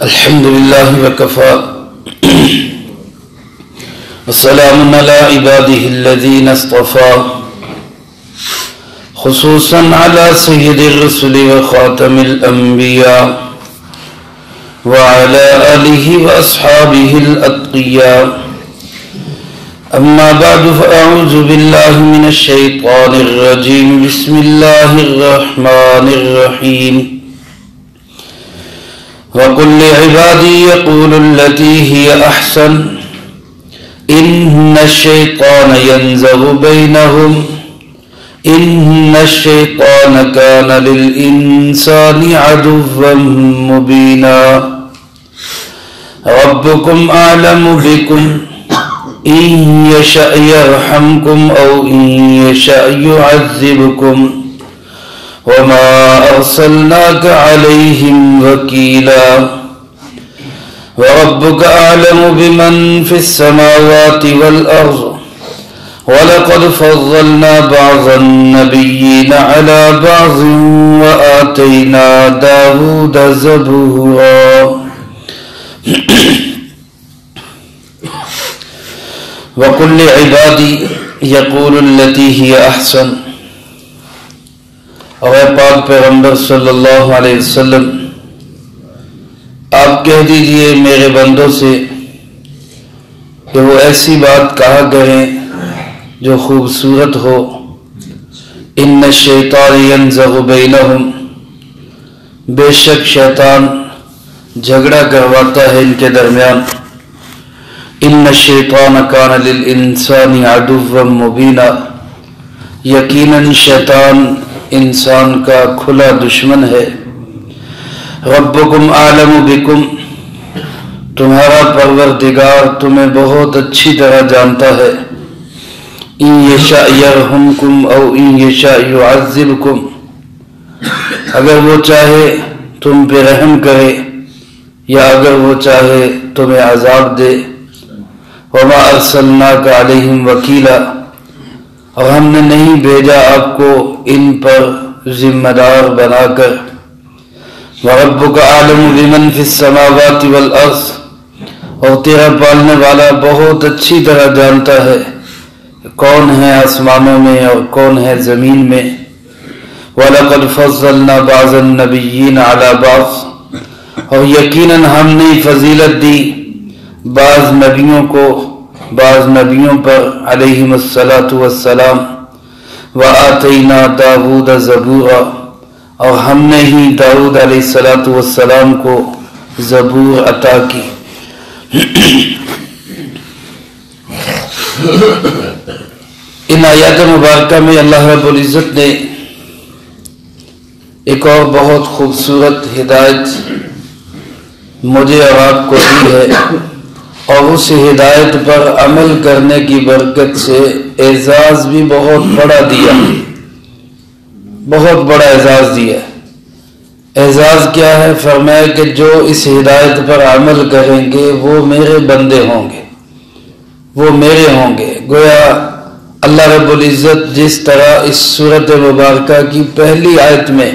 الحمد لله وكفى وسلام على عباده الذين اصطفى خصوصا على سيد الرسل وخاتم الأنبياء وعلى آله وأصحابه الأتقياء أما بعد فأعوذ بالله من الشيطان الرجيم بسم الله الرحمن الرحيم وقل لعبادي يقولوا التي هي أحسن إن الشيطان ينزغ بينهم إن الشيطان كان للإنسان عدوا مبينا ربكم أعلم بكم إن يشأ يرحمكم أو إن يشأ يعذبكم وما أرسلناك عليهم وكيلا وربك أعلم بمن في السماوات والأرض ولقد فضلنا بعض النبيين على بعض وآتينا داود زبورا وقل لعبادي يقول التي هي أحسن اور اے پاک پیغمبر صلی اللہ علیہ وسلم آپ کہہ دیجئے میرے بندوں سے کہ وہ ایسی بات کہا کریں جو خوبصورت ہو ان الشیطان ینزغ بینہم بے شک شیطان جھگڑا کرواتا ہے ان کے درمیان ان الشیطان کان للانسان عدوا مبینا یقیناً شیطان انسان کا کھلا دشمن ہے ربکم اعلم بکم تمہارا پروردگار تمہیں بہت اچھی طرح جانتا ہے ان یشاء یرحمکم او ان یشاء یعذبکم اگر وہ چاہے تم پہ رحم کرے یا اگر وہ چاہے تمہیں عذاب دے وما ارسلناک علیہم وکیلا اور ہم نے نہیں بھیجا آپ کو ان پر ذمہ دار بنا کر وَرَبُّكَ أَعْلَمُ بِمَنْ فِي السَّمَاوَاتِ وَالْأَرْضِ اور تیرا پالنے والا بہت اچھی طرح جانتا ہے کون ہے آسمانوں میں اور کون ہے زمین میں وَلَقَدْ فَضَّلْنَا بَعْضَ النَّبِيِّينَ عَلَى بَعْضٍ اور یقیناً ہم نے فضیلت دی بعض نبیوں پر علیہم الصلاۃ والسلام وآتینا داود زبورا اور ہم نے ہی داود علیہ الصلاۃ والسلام کو زبور عطا کی ان آیات مبارکہ میں اللہ رب العزت نے ایک اور بہت خوبصورت ہدایت مجھے اور آپ کو دی ہے اور اس ہدایت پر عمل کرنے کی برکت سے اعزاز بھی بہت بڑا دیا بہت بڑا اعزاز دیا اعزاز کیا ہے فرمایا کہ جو اس ہدایت پر عمل کریں گے وہ میرے بندے ہوں گے وہ میرے ہوں گے گویا اللہ رب العزت جس طرح اس سورۃ مبارکہ کی پہلی آیت میں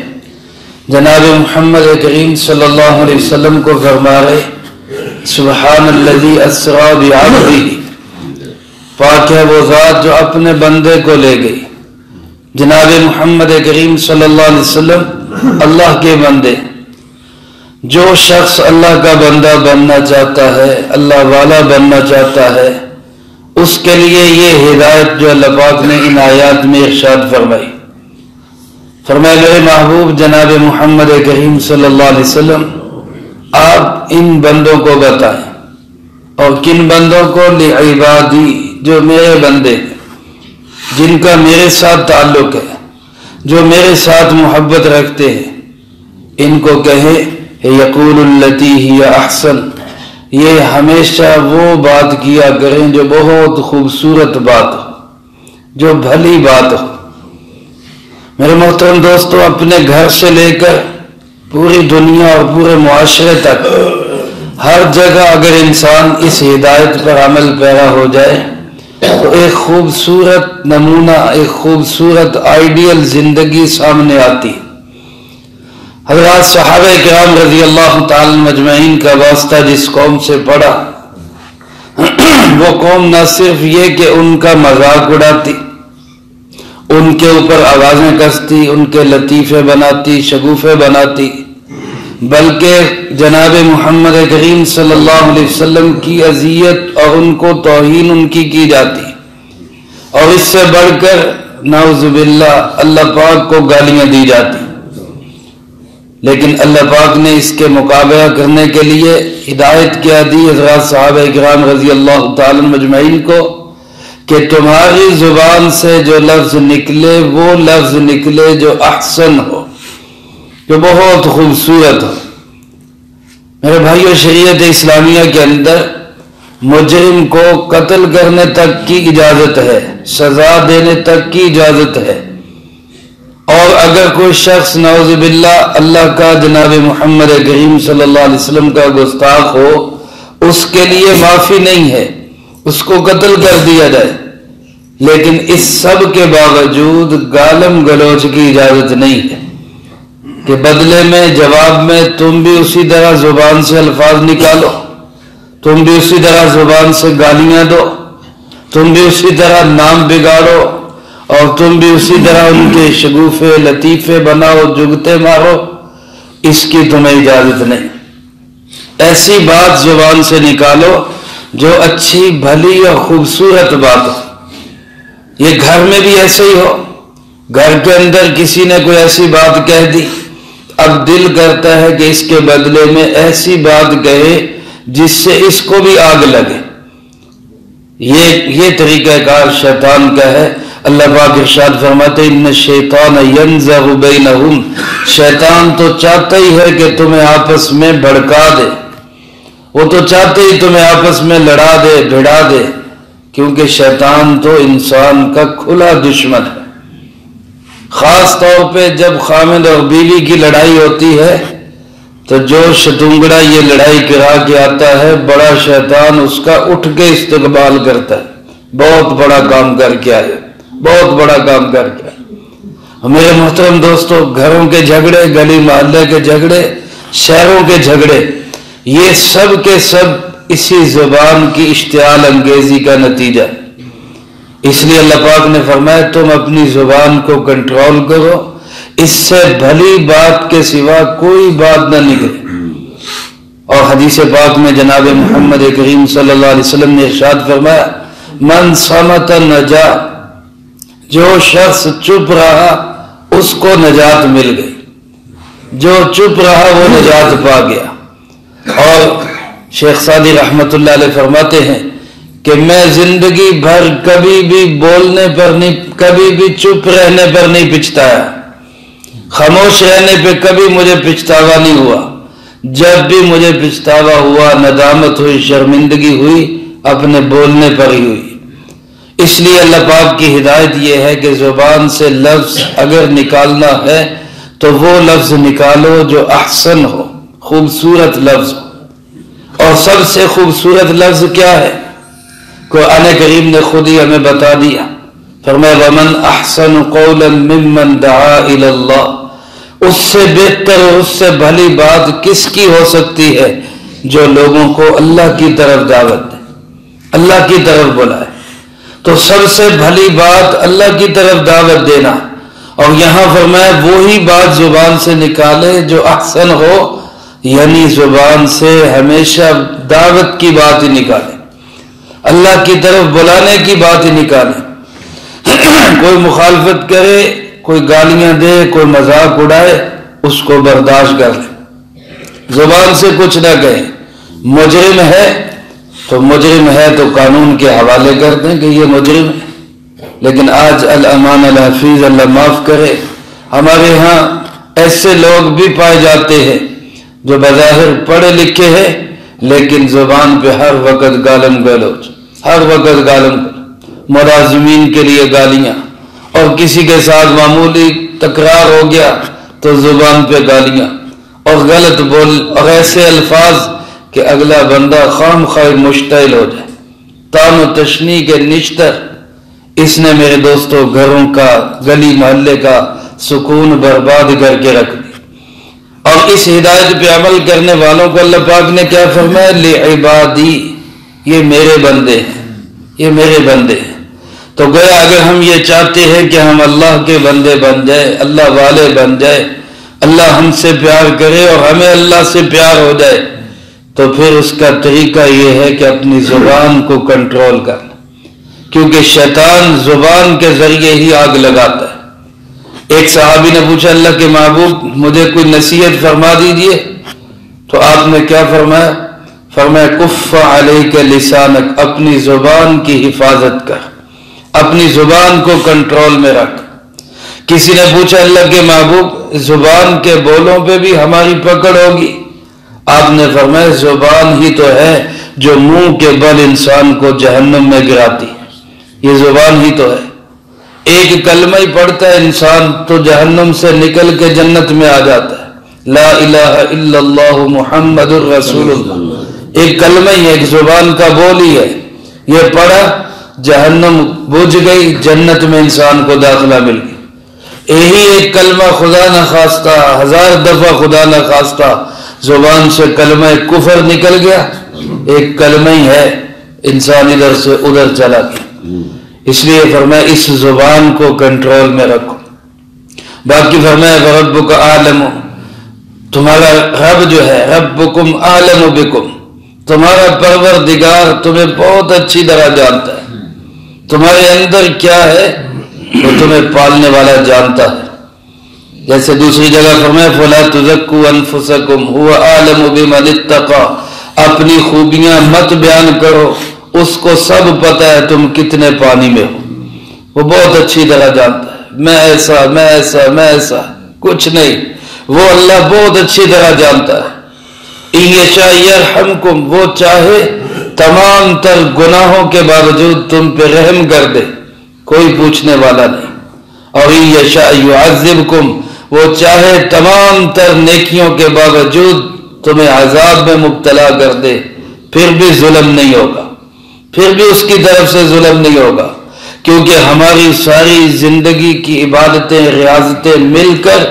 جناب محمد کریم صلی اللہ علیہ وسلم کو فرما رہے سبحان الذی اسریٰ بعبدہ پاک ہے وہ ذات جو اپنے بندے کو لے گئی جناب محمد کریم صلی اللہ علیہ وسلم اللہ کے بندے جو شخص اللہ کا بندہ بننا چاہتا ہے اللہ والا بننا چاہتا ہے اس کے لیے یہ ہدایت جو اللہ پاک نے ان آیات میں ارشاد فرمائی میرے محبوب جناب محمد کریم صلی اللہ علیہ وسلم آپ ان بندوں کو بتائیں اور کن بندوں کو لعبادی جو میرے بندے جن کا میرے ساتھ تعلق ہے جو میرے ساتھ محبت رکھتے ہیں ان کو کہیں یقول التی ہی احسن یہ ہمیشہ وہ بات کیا کریں جو بہت خوبصورت بات ہو جو بھلی بات ہو میرے محترم دوستو اپنے گھر سے لے کر پوری دنیا اور پورے معاشرے تک ہر جگہ اگر انسان اس ہدایت پر عمل پیرا ہو جائے تو ایک خوبصورت نمونہ ایک خوبصورت آئیڈیل زندگی سامنے آتی حضرات صحابہ کرام رضی اللہ تعالی مجمعین کا واسطہ جس قوم سے پڑا وہ قوم نہ صرف یہ کہ ان کا مذاق اڑاتی، ان کے اوپر آوازیں کستی، ان کے لطیفے بناتی، شگوفے بناتی، بلکہ جناب محمد کریم صلی اللہ علیہ وسلم کی اذیت اور ان کو توہین ان کی جاتی، اور اس سے بڑھ کر نعوذ باللہ اللہ پاک کو گالیاں دی جاتی۔ لیکن اللہ پاک نے اس کے مقابلہ کرنے کے لیے ہدایت کیا دی حضرات صحابہ کرام رضی اللہ تعالی مجمعین کو کہ تمہاری زبان سے جو لفظ نکلے وہ لفظ نکلے جو احسن ہو، جو بہت خوبصورت ہو۔ میرے بھائیو، شریعت اسلامیہ کے اندر مجرم کو قتل کرنے تک کی اجازت ہے، سزا دینے تک کی اجازت ہے، اور اگر کوئی شخص نعوذ باللہ اللہ کا جناب محمد کریم صلی اللہ علیہ وسلم کا گستاخ ہو، اس کے لیے معافی نہیں ہے، اس کو قتل کر دیا جائے، لیکن اس سب کے باوجود گالم گلوچ کی اجازت نہیں ہے کہ بدلے میں جواب میں تم بھی اسی طرح زبان سے الفاظ نکالو، تم بھی اسی طرح زبان سے گالیاں دو، تم بھی اسی طرح نام بگاڑو، اور تم بھی اسی طرح ان کے شگوفے لطیفے بناؤ، جگتے مارو۔ اس کی تمہیں اجازت نہیں۔ ایسی بات زبان سے نکالو جو اچھی بھلی اور خوبصورت بات ہو۔ یہ گھر میں بھی ایسے ہی ہو، گھر کے اندر کسی نے کوئی ایسی بات کہہ دی، اب دل کرتا ہے کہ اس کے بدلے میں ایسی بات کہے جس سے اس کو بھی آگ لگے۔ یہ طریقہ کار شیطان کا ہے۔ اللہ پاک ارشاد فرماتے ان الشیطان ینزغ بینہم، شیطان تو چاہتا ہی ہے کہ تمہیں آپس میں بھڑکا دے، وہ تو چاہتے ہی تمہیں آپس میں لڑا دے، بھڑا دے، کیونکہ شیطان تو انسان کا کھلا دشمن ہے۔ خاص طور پہ جب خامد اور بیوی کی لڑائی ہوتی ہے تو جو شتونگڑا یہ لڑائی کرا کے آتا ہے، بڑا شیطان اس کا اٹھ کے استقبال کرتا ہے، بہت بڑا کام کر کے آئے، بہت بڑا کام کر کے آئے۔ میرے محترم دوستو، گھروں کے جھگڑے، گلی محلے کے جھگڑے، شہروں کے جھگڑے، یہ سب کے سب اسی زبان کی اشتعال انگیزی کا نتیجہ ہے۔ اس لیے اللہ پاک نے فرمایا تم اپنی زبان کو کنٹرول کرو، اس سے بھلی بات کے سوا کوئی بات نہ نکلے۔ اور حدیث پاک میں جناب محمد کریم صلی اللہ علیہ وسلم نے ارشاد فرمایا من صمت نجا، جو شخص چپ رہا اس کو نجات مل گئی، جو چپ رہا وہ نجات پا گیا۔ اور شیخ سعدی رحمت اللہ علیہ فرماتے ہیں کہ میں زندگی بھر کبھی بھی بولنے پر نہیں، کبھی بھی چپ رہنے پر نہیں پچھتایا، خاموش رہنے پہ کبھی مجھے پچھتاوا نہیں ہوا۔ جب بھی مجھے پچھتاوا ہوا، ندامت ہوئی، شرمندگی ہوئی، اپنے بولنے پر ہی ہوئی۔ اس لیے اللہ پاک کی ہدایت یہ ہے کہ زبان سے لفظ اگر نکالنا ہے تو وہ لفظ نکالو جو احسن ہو، خوبصورت لفظ ہو۔ اور سب سے خوبصورت لفظ کیا ہے؟ قرآن کریم نے خود ہی ہمیں بتا دیا، فرمایا وَمَنْ أَحْسَنُ قَوْلًا مِّمَّنْ دَعَا إِلَى اللَّهِ، اس سے بہتر اور اس سے بھلی بات کس کی ہو سکتی ہے جو لوگوں کو اللہ کی طرف دعوت دے، اللہ کی طرف بلائے۔ تو سب سے بھلی بات اللہ کی طرف دعوت دینا، اور یہاں فرمایا وہی بات زبان سے نکالے جو احسن ہو، یعنی زبان سے ہمیشہ دعوت کی بات ہی نکالے، اللہ کی طرف بلانے کی بات ہی نکالے۔ کوئی مخالفت کرے، کوئی گالیاں دے، کوئی مذاق اڑائے، اس کو برداشت کر لے، زبان سے کچھ نہ کہے۔ مجرم ہے تو مجرم ہے تو قانون کے حوالے کر دیں کہ یہ مجرم ہے۔ لیکن آج الامان الحفیظ، اللہ معاف کرے، ہمارے ہاں ایسے لوگ بھی پائے جاتے ہیں جو بظاہر پڑھے لکھے ہیں لیکن زبان پہ ہر وقت گالم گلوچ، ہر وقت گالم گلوچ، ملازمین کے لیے گالیاں، اور کسی کے ساتھ معمولی تکرار ہو گیا تو زبان پہ گالیاں اور غلط بول اور ایسے الفاظ کہ اگلا بندہ خام خواہ مشتعل ہو جائے، تان و تشنی کے نشتر۔ اس نے میرے دوستوں گھروں کا، گلی محلے کا سکون برباد کر کے رکھ دی۔ اور اس ہدایت پہ عمل کرنے والوں کو اللہ پاک نے کیا فرمایا؟ لعبادی، یہ میرے بندے ہیں، یہ میرے بندے ہیں۔ تو گویا اگر ہم یہ چاہتے ہیں کہ ہم اللہ کے بندے بن جائے، اللہ والے بن جائے، اللہ ہم سے پیار کرے اور ہمیں اللہ سے پیار ہو جائے، تو پھر اس کا طریقہ یہ ہے کہ اپنی زبان کو کنٹرول کرنا، کیونکہ شیطان زبان کے ذریعے ہی آگ لگاتا ہے۔ ایک صحابی نے پوچھا اللہ کے محبوب مجھے کوئی نصیحت فرما دیجئے، تو آپ نے کیا فرمایا؟ فرمایا کف علیک لسانک، اپنی زبان کی حفاظت کر، اپنی زبان کو کنٹرول میں رکھ۔ کسی نے پوچھا اللہ کے محبوب زبان کے بولوں پہ بھی ہماری پکڑ ہوگی؟ آپ نے فرمایا زبان ہی تو ہے جو منہ کے بل انسان کو جہنم میں گراتی ہے، یہ زبان ہی تو ہے۔ ایک کلمہ ہی پڑھتا ہے انسان تو جہنم سے نکل کے جنت میں آ جاتا ہے، لا الہ الا اللہ محمد الرسول اللہ، ایک کلمہ ہی، ایک زبان کا بول ہی ہے، یہ پڑھا جہنم بجھ گئی، جنت میں انسان کو داخلہ مل گئی۔ یہی ایک کلمہ خدا نہ خواستہ، 1000 دفعہ خدا نہ خواستہ زبان سے کلمہ کفر نکل گیا، ایک کلمہ ہی ہے، انسان ادھر سے ادھر چلا گیا۔ اس لیے فرمایا اس زبان کو کنٹرول میں رکھو۔ باقی فرمایا ربک اعلم، تمہارا رب جو ہے ربکم اعلم بکم، تمہارا پروردگار تمہیں بہت اچھی طرح جانتا ہے، تمہارے اندر کیا ہے وہ تمہیں پالنے والا جانتا ہے۔ جیسے دوسری جگہ فرمایا فلا تزکوا انفسکم هو اعلم بمن اتقى، اپنی خوبیاں مت بیان کرو، اس کو سب پتہ ہے تم کتنے پانی میں ہو، وہ بہت اچھی طرح جانتا ہے، میں ایسا میں ایسا میں ایسا کچھ نہیں، وہ اللہ بہت اچھی طرح جانتا ہے۔ ان یشاء یرحمکم، وہ چاہے تمام تر گناہوں کے باوجود تم پہ رحم کر دے، کوئی پوچھنے والا نہیں۔ اور ان یشاء یعذبکم، وہ چاہے تمام تر نیکیوں کے باوجود تمہیں عذاب میں مبتلا کر دے، پھر بھی ظلم نہیں ہوگا، پھر بھی اس کی طرف سے ظلم نہیں ہوگا، کیونکہ ہماری ساری زندگی کی عبادتیں ریاضتیں مل کر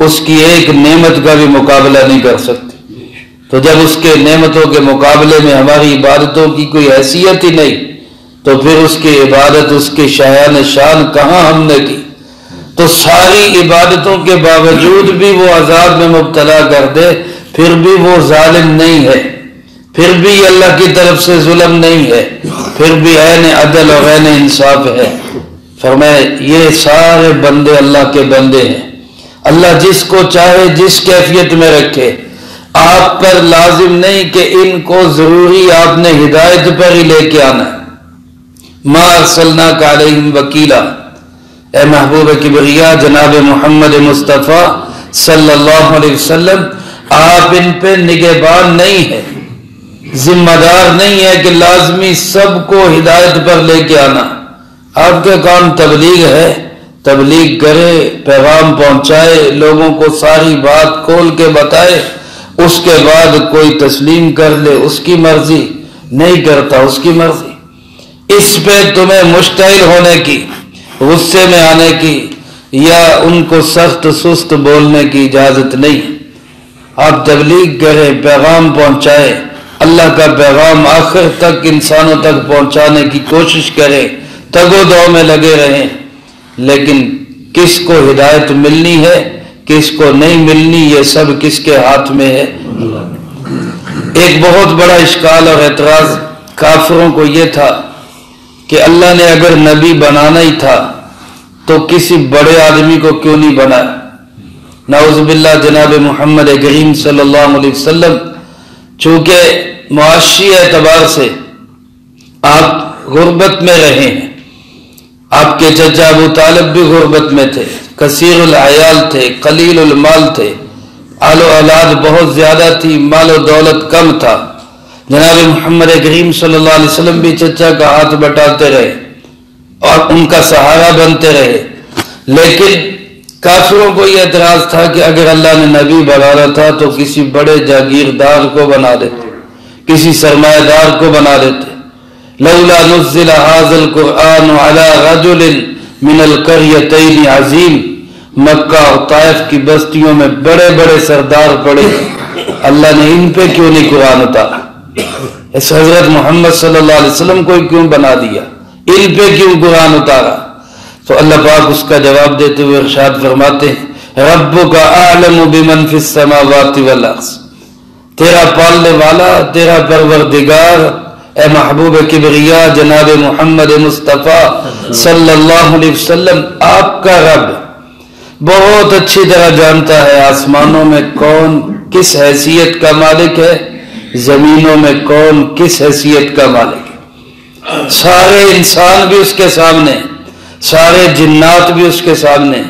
اس کی ایک نعمت کا بھی مقابلہ نہیں کر سکتی۔ تو جب اس کے نعمتوں کے مقابلے میں ہماری عبادتوں کی کوئی حیثیت ہی نہیں، تو پھر اس کی عبادت، اس کی شایان شان کہاں ہم نے کی؟ تو ساری عبادتوں کے باوجود بھی وہ عذاب میں مبتلا کر دے، پھر بھی وہ ظالم نہیں ہے، پھر بھی اللہ کی طرف سے ظلم نہیں ہے، پھر بھی عین عدل اور عین انصاف ہے۔ فرمایا یہ سارے بندے اللہ کے بندے ہیں، اللہ جس کو چاہے جس کیفیت میں رکھے، آپ پر لازم نہیں کہ ان کو ضروری آپ نے ہدایت پر ہی لے کے آنا ہے۔ ما ارسلناک علیہم وکیلا، اے محبوب کبریا جناب محمد مصطفیٰ صلی اللہ علیہ وسلم، آپ ان پہ نگہبان نہیں ہے، ذمہ دار نہیں ہے کہ لازمی سب کو ہدایت پر لے کے آنا۔ آپ کا کام تبلیغ ہے، تبلیغ کرے، پیغام پہنچائے، لوگوں کو ساری بات کھول کے بتائے، اس کے بعد کوئی تسلیم کر لے اس کی مرضی، نہیں کرتا اس کی مرضی۔ اس پہ تمہیں مشتعل ہونے کی، غصے میں آنے کی یا ان کو سخت سست بولنے کی اجازت نہیں۔ آپ تبلیغ کریں، پیغام پہنچائے، اللہ کا پیغام آخر تک انسانوں تک پہنچانے کی کوشش کریں، تگ و دو میں لگے رہیں، لیکن کس کو ہدایت ملنی ہے کس کو نہیں ملنی یہ سب کس کے ہاتھ میں ہے؟ ایک بہت بڑا اشکال اور اعتراض کافروں کو یہ تھا کہ اللہ نے اگر نبی بنانا ہی تھا تو کسی بڑے آدمی کو کیوں نہیں بنایا؟ نعوذ باللہ جناب محمد کریم صلی اللہ علیہ وسلم چونکہ معاشی اعتبار سے آپ غربت میں رہے ہیں، آپ کے چچا ابو طالب بھی غربت میں تھے، کثیر العیال تھے، قلیل المال تھے، آل و اولاد بہت زیادہ تھی، مال و دولت کم تھا۔ جناب محمد کریم صلی اللہ علیہ وسلم بھی چچا کا ہاتھ بٹاتے رہے اور ان کا سہارا بنتے رہے، لیکن کافروں کو یہ اعتراض تھا کہ اگر اللہ نے نبی بنانا تھا تو کسی بڑے جاگیردار کو بنا دیتے، کسی سرمایہ دار کو بنا دیتے۔ لولا نزل هذا القرآن على رجل من القريتين عظيم، مکہ اور طائف کی بستیوں میں بڑے بڑے سردار پڑے، اللہ نے ان پہ کیوں نہیں قرآن اتارا؟ اس حضرت محمد صلی اللہ علیہ وسلم کو کیوں بنا دیا؟ ان پہ کیوں قرآن اتارا؟ تو اللہ پاک اس کا جواب دیتے ہوئے ارشاد فرماتے ہیں ربک اعلم بمن فی السماوات والارض، تیرا پالنے والا، تیرا پروردگار اے محبوب کبریا جناب محمد مصطفیٰ صلی اللہ علیہ وسلم، آپ کا رب بہت اچھی طرح جانتا ہے آسمانوں میں کون کس حیثیت کا مالک ہے، زمینوں میں کون کس حیثیت کا مالک ہے۔ سارے انسان بھی اس کے سامنے، سارے جنات بھی اس کے سامنے،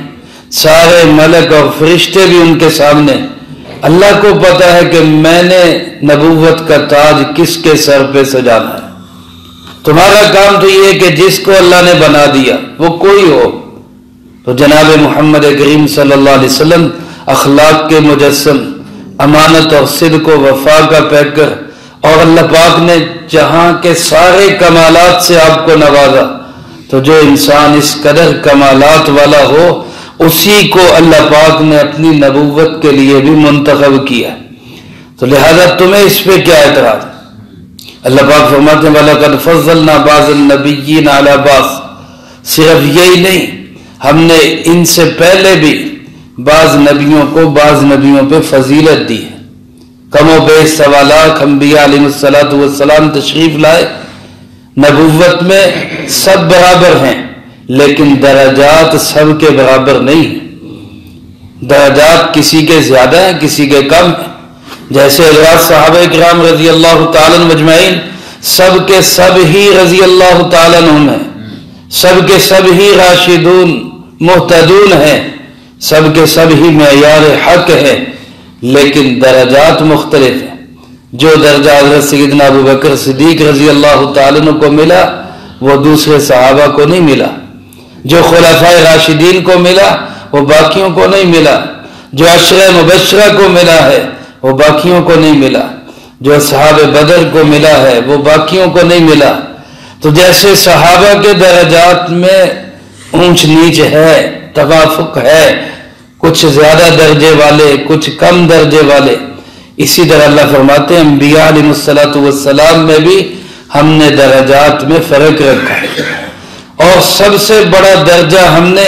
سارے ملک اور فرشتے بھی ان کے سامنے۔ اللہ کو پتا ہے کہ میں نے نبوت کا تاج کس کے سر پہ سجانا ہے۔ تمہارا کام تو یہ ہے کہ جس کو اللہ نے بنا دیا وہ کوئی ہو۔ تو جناب محمد کریم صلی اللہ علیہ وسلم اخلاق کے مجسم، امانت اور صدق و وفا کا پیکر، اور اللہ پاک نے جہاں کے سارے کمالات سے آپ کو نوازا، تو جو انسان اس قدر کمالات والا ہو اسی کو اللہ پاک نے اپنی نبوت کے لیے بھی منتخب کیا، تو لہذا تمہیں اس پہ کیا اعتراض؟ اللہ پاک فرماتے ہیں وَلَقَدْ فَضَّلْنَا بَعْضَ النَّبِيِّينَ عَلَى بَعْضٍ، صرف یہی نہیں، ہم نے ان سے پہلے بھی بعض نبیوں کو بعض نبیوں پہ فضیلت دی ہے۔ کم و بیش 1.25 لاکھ انبیاء علیہ السلام تشریف لائے، نبوت میں سب برابر ہیں لیکن درجات سب کے برابر نہیں ہیں، درجات کسی کے زیادہ ہیں کسی کے کم ہیں۔ جیسے حضرات صحابہ کرام رضی اللہ تعالیٰ عنہ مجمعین سب کے سب ہی رضی اللہ تعالیٰ عنہ ہیں، سب کے سب ہی راشدون مہتدون ہیں، سب کے سب ہی معیار حق ہیں، لیکن درجات مختلف ہیں۔ جو درجہ حضرت سیدنا ابو بکر صدیق رضی اللہ تعالیٰ عنہ کو ملا وہ دوسرے صحابہ کو نہیں ملا، جو خلفائے راشدین کو ملا وہ باقیوں کو نہیں ملا، جو عشرہ مبشرہ کو ملا ہے وہ باقیوں کو نہیں ملا، جو اصحاب بدر کو ملا ہے وہ باقیوں کو نہیں ملا۔ تو جیسے صحابہ کے درجات میں اونچ نیچ ہے، توافق ہے، کچھ زیادہ درجے والے کچھ کم درجے والے، اسی طرح اللہ فرماتے ہیں انبیاء علیہ السلام میں بھی ہم نے درجات میں فرق رکھا ہے، اور سب سے بڑا درجہ ہم نے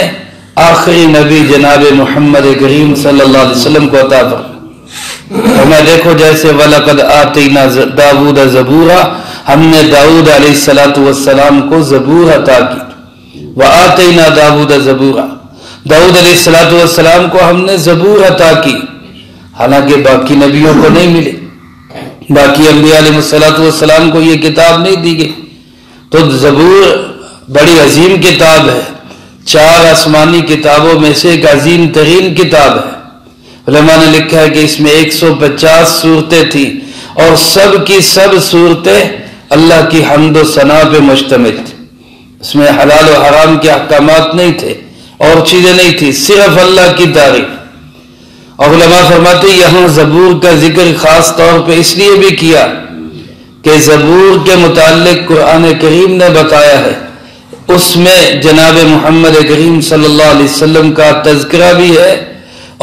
آخری نبی جناب محمد کریم صلی اللہ علیہ وسلم کو عطا فرمایا۔ ہمیں دیکھو جیسے وَلَقَدْ آتَيْنَا داود زبورا، ہم نے داؤد علیہ السلام کو زبور عطا کی، وَآتَيْنَا داود زبورا، داؤد علیہ السلام کو ہم نے زبور عطا کی، حالانکہ باقی نبیوں کو نہیں ملے، باقی انبیاء علیہ السلام کو یہ کتاب نہیں دی گئی۔ تو زبور بڑی عظیم کتاب ہے، 4 آسمانی کتابوں میں سے ایک عظیم ترین کتاب ہے۔ علماء نے لکھا ہے کہ اس میں 150 صورتیں تھیں، اور سب کی سب صورتیں اللہ کی حمد و ثنا پہ مشتمل تھی۔ اس میں حلال و حرام کے احکامات نہیں تھے، اور چیزیں نہیں تھی، صرف اللہ کی تعریف۔ اور علماء فرماتے ہیں یہاں زبور کا ذکر خاص طور پہ اس لیے بھی کیا کہ زبور کے متعلق قرآن کریم نے بتایا ہے، اس میں جناب محمد کریم صلی اللہ علیہ وسلم کا تذکرہ بھی ہے،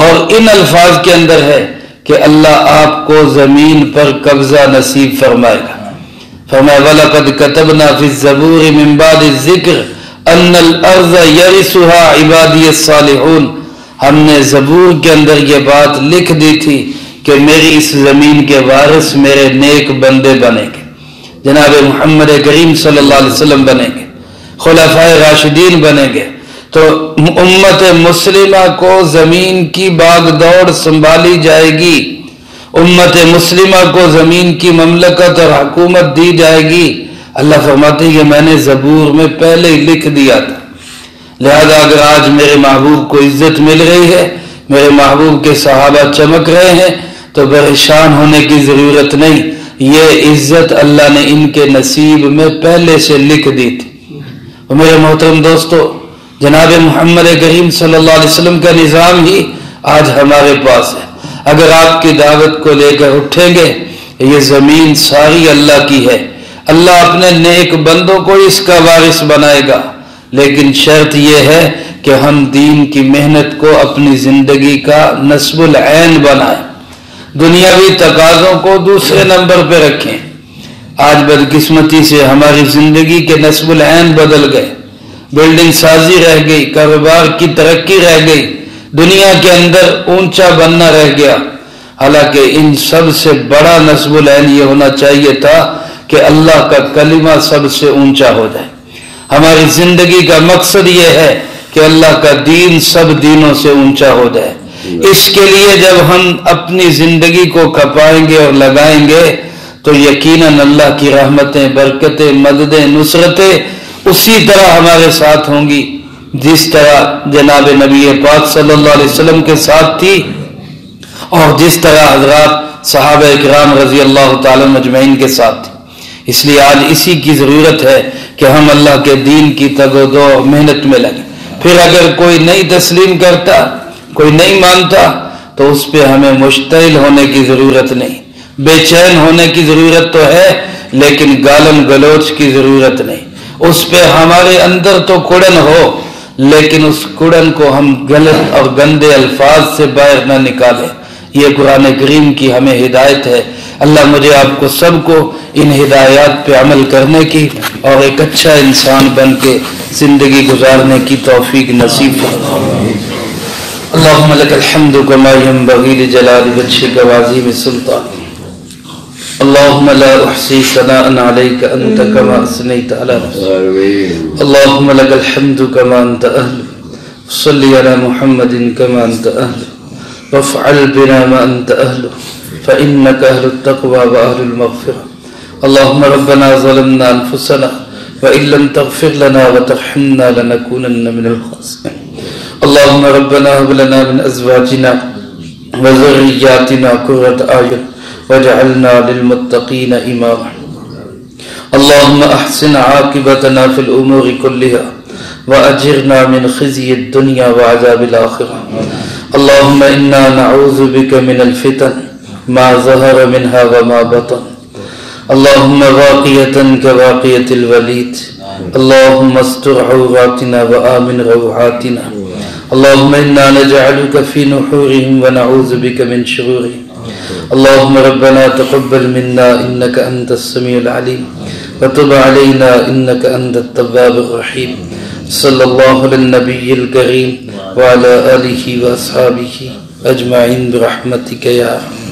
اور ان الفاظ کے اندر ہے کہ اللہ آپ کو زمین پر قبضہ نصیب فرمائے گا۔ فرمایا وَلَقَدْ كَتَبْنَا فِي الزَّبُورِ مِن بَعْدِ الذِّكْرِ أَنَّ الْأَرْضَ يَرِثُهَا عِبَادِيَ الصَّالِحُونَ، ہم نے زبور کے اندر یہ بات لکھ دی تھی کہ میری اس زمین کے وارث میرے نیک بندے بنیں گے، جناب محمد کریم صلی اللہ علیہ وسلم بنیں گے، خلفائے راشدین بنیں گے۔ تو امت مسلمہ کو زمین کی باغ دوڑ سنبھالی جائے گی، امت مسلمہ کو زمین کی مملکت اور حکومت دی جائے گی۔ اللہ فرماتے ہیں کہ میں نے زبور میں پہلے ہی لکھ دیا تھا، لہذا اگر آج میرے محبوب کو عزت مل رہی ہے، میرے محبوب کے صحابہ چمک رہے ہیں، تو پریشان ہونے کی ضرورت نہیں، یہ عزت اللہ نے ان کے نصیب میں پہلے سے لکھ دی تھی۔ اور میرے محترم دوستو، جناب محمد کریم صلی اللہ علیہ وسلم کا نظام ہی آج ہمارے پاس ہے۔ اگر آپ کی دعوت کو لے کر اٹھیں گے، یہ زمین ساری اللہ کی ہے، اللہ اپنے نیک بندوں کو اس کا وارث بنائے گا، لیکن شرط یہ ہے کہ ہم دین کی محنت کو اپنی زندگی کا نصب العین بنائیں، دنیاوی تقاضوں کو دوسرے نمبر پہ رکھیں۔ آج بدقسمتی سے ہماری زندگی کے نصب العین بدل گئے، بلڈنگ سازی رہ گئی، کاروبار کی ترقی رہ گئی، دنیا کے اندر اونچا بننا رہ گیا، حالانکہ ان سب سے بڑا نصب العین یہ ہونا چاہیے تھا کہ اللہ کا کلمہ سب سے اونچا ہو جائے۔ ہماری زندگی کا مقصد یہ ہے کہ اللہ کا دین سب دینوں سے اونچا ہو جائے۔ اس کے لیے جب ہم اپنی زندگی کو کھپائیں گے اور لگائیں گے تو یقیناً اللہ کی رحمتیں، برکتیں، مددیں، نصرتیں اسی طرح ہمارے ساتھ ہوں گی جس طرح جناب نبی پاک صلی اللہ علیہ وسلم کے ساتھ تھی، اور جس طرح حضرات صحابہ اکرام رضی اللہ تعالی مجمعین کے ساتھ تھی۔ اس لیے آج اسی کی ضرورت ہے کہ ہم اللہ کے دین کی تگ و دو اور محنت میں لگیں۔ پھر اگر کوئی نہیں تسلیم کرتا، کوئی نہیں مانتا، تو اس پہ ہمیں مشتعل ہونے کی ضرورت نہیں، بے چین ہونے کی ضرورت تو ہے لیکن گالن گلوچ کی ضرورت نہیں۔ اس پہ ہمارے اندر تو کڑن ہو لیکن اس کڑن کو ہم غلط اور گندے الفاظ سے باہر نہ نکالیں۔ یہ قرآن کریم کی ہمیں ہدایت ہے۔ اللہ مجھے آپ کو سب کو ان ہدایات پہ عمل کرنے کی اور ایک اچھا انسان بن کے زندگی گزارنے کی توفیق نصیب فرمائے۔ اللہم لک الحمد کما ینبغی لجلال وجہک وعظیم سلطانک، اللہم لا احصی ثناء علیک انت کما اثنیت علی نفسک، اللہم لک الحمد کما انت اہل، صلی علی محمد کما انت اہل، وافعل بنا ما انت اہل فإنك أهل التقوى وأهل المغفرة، اللهم ربنا ظلمنا أنفسنا وإن لم تغفر لنا وترحمنا لنكونن من الخاسرين، اللهم ربنا هب لنا من أزواجنا وذرياتنا قرة أعين واجعلنا للمتقين إماما، اللهم أحسن عاقبتنا في الأمور كلها وأجرنا من خزي الدنيا وعذاب الآخرة، اللهم إنا نعوذ بك من الفتن ما ظهر منها وما بطن، اللهم واقية كواقية الوليد، اللهم استر عوراتنا وآمن روعاتنا، اللهم إنا نجعلك في نحورهم ونعوذ بك من شرورهم، اللهم ربنا تقبل منا إنك أنت السميع العليم وتب علينا إنك أنت التواب الرحيم، صلى الله على النبي الكريم وعلى آله وأصحابه أجمعين برحمتك يا أرحم